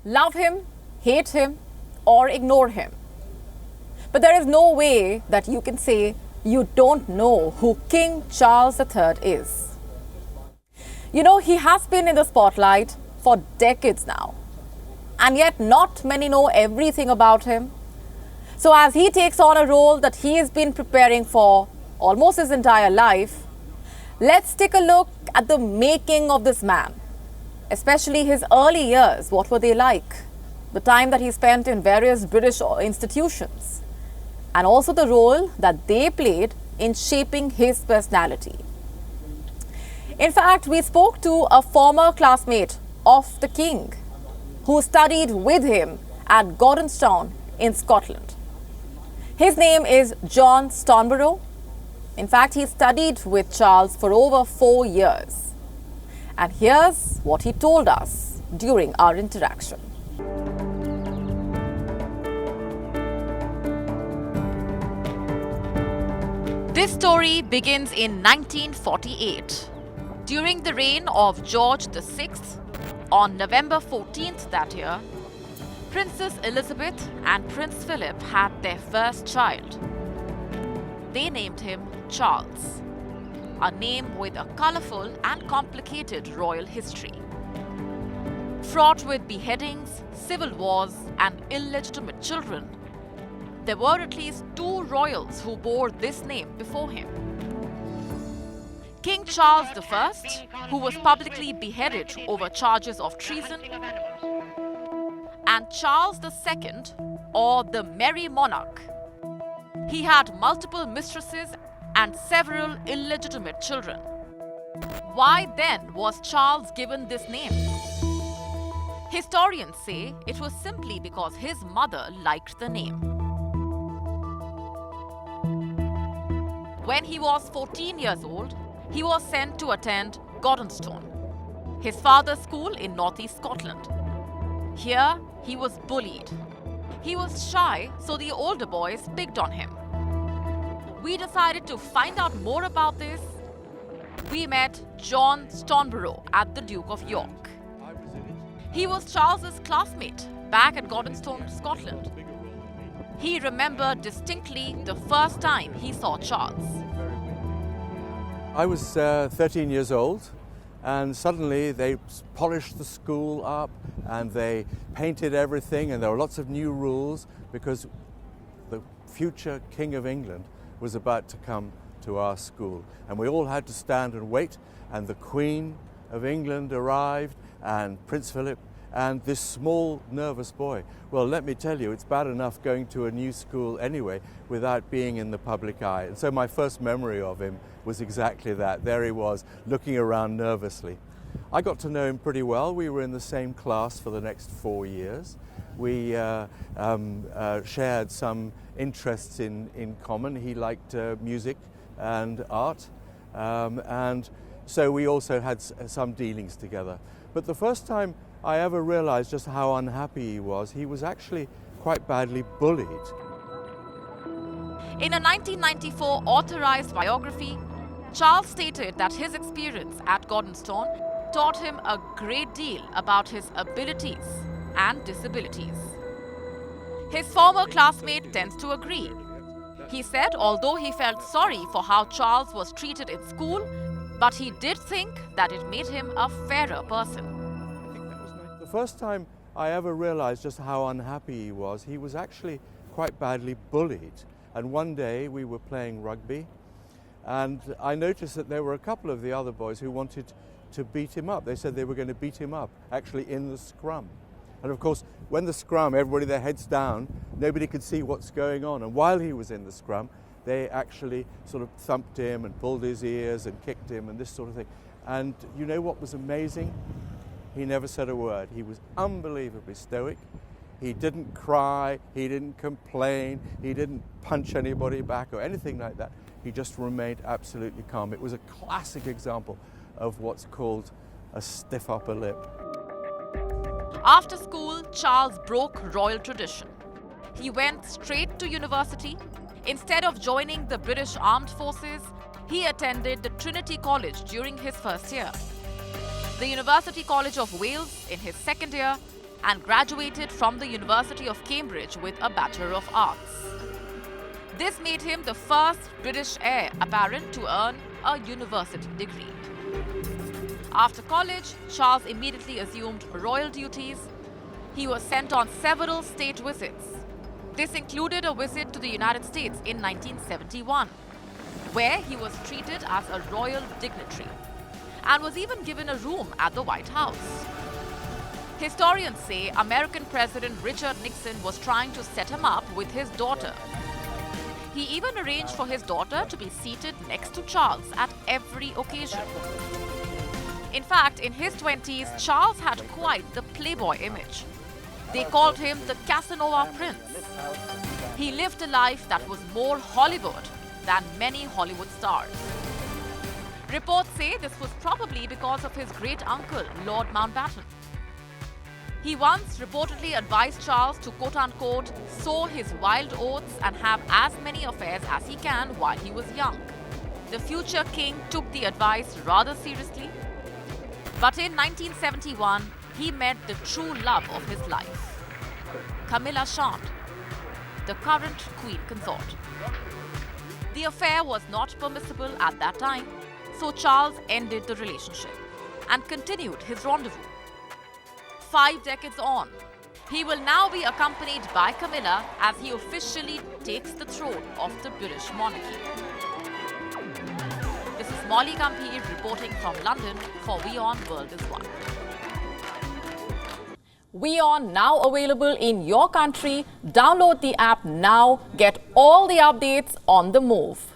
Love him, hate him, or ignore him. But there is no way that you can say you don't know who King Charles III is. You know, he has been in the spotlight for decades now, and yet not many know everything about him. So as he takes on a role that he has been preparing for almost his entire life, let's take a look at the making of this man, especially his early years. What were they like? The time that he spent in various British institutions, and also the role that they played in shaping his personality. In fact, we spoke to a former classmate of the king who studied with him at Gordonstoun in Scotland. His name is John Stonborough. In fact, he studied with Charles for over 4 years. And here's what he told us during our interaction. This story begins in 1948, during the reign of George VI. On November 14th that year, Princess Elizabeth and Prince Philip had their first child. They named him Charles, a name with a colourful and complicated royal history. Fraught with beheadings, civil wars, and illegitimate children, there were at least 2 royals who bore this name before him. King Charles I, who was publicly beheaded over charges of treason, and Charles II, or the Merry Monarch. He had multiple mistresses and several illegitimate children. Why then was Charles given this name? Historians say it was simply because his mother liked the name. When he was 14 years old, he was sent to attend Gordonstoun, his father's school in northeast Scotland. Here, he was bullied. He was shy, so the older boys picked on him. We decided to find out more about this. We met John Stonborough at the Duke of York. He was Charles's classmate back at Gordonstoun, Scotland. He remembered distinctly the first time he saw Charles. I was 13 years old, and suddenly they polished the school up and they painted everything, and there were lots of new rules because the future King of England was about to come to our school. And we all had to stand and wait, and the Queen of England arrived, and Prince Philip, and this small, nervous boy. Well, let me tell you, it's bad enough going to a new school anyway without being in the public eye. And so my first memory of him was exactly that. There he was, looking around nervously. I got to know him pretty well. We were in the same class for the next 4 years. We shared some interests in common. He liked music and art, and so we also had some dealings together. But the first time I ever realized just how unhappy he was actually quite badly bullied. In a 1994 authorized biography, Charles stated that his experience at Gordonstoun taught him a great deal about his abilities and disabilities. His former classmate tends to agree. He said although he felt sorry for how Charles was treated in school, but he did think that it made him a fairer person. The first time I ever realized just how unhappy he was actually quite badly bullied. And one day we were playing rugby, and I noticed that there were a couple of the other boys who wanted to beat him up. They said they were going to beat him up, actually in the scrum. And of course, when the scrum, everybody their heads down, nobody could see what's going on. And while he was in the scrum, they actually sort of thumped him and pulled his ears and kicked him and this sort of thing. And you know what was amazing? He never said a word. He was unbelievably stoic. He didn't cry, he didn't complain, he didn't punch anybody back or anything like that. He just remained absolutely calm. It was a classic example of what's called a stiff upper lip. After school, Charles broke royal tradition. He went straight to university. Instead of joining the British Armed Forces, he attended the Trinity College during his first year, the University College of Wales in his second year, and graduated from the University of Cambridge with a Bachelor of Arts. This made him the first British heir apparent to earn a university degree. After college, Charles immediately assumed royal duties. He was sent on several state visits. This included a visit to the United States in 1971, where he was treated as a royal dignitary and was even given a room at the White House. Historians say American President Richard Nixon was trying to set him up with his daughter. He even arranged for his daughter to be seated next to Charles at every occasion. In fact, in his 20s, Charles had quite the playboy image. They called him the Casanova Prince. He lived a life that was more Hollywood than many Hollywood stars. Reports say this was probably because of his great uncle, Lord Mountbatten. He once reportedly advised Charles to quote-unquote sow his wild oats and have as many affairs as he can while he was young. The future king took the advice rather seriously. But in 1971, he met the true love of his life, Camilla Chant, the current queen consort. The affair was not permissible at that time, so Charles ended the relationship and continued his rendezvous. 5 decades on, he will now be accompanied by Camilla as he officially takes the throne of the British monarchy. This is Molly Gambhir reporting from London for WION World is One. WION now available in your country. Download the app now. Get all the updates on the move.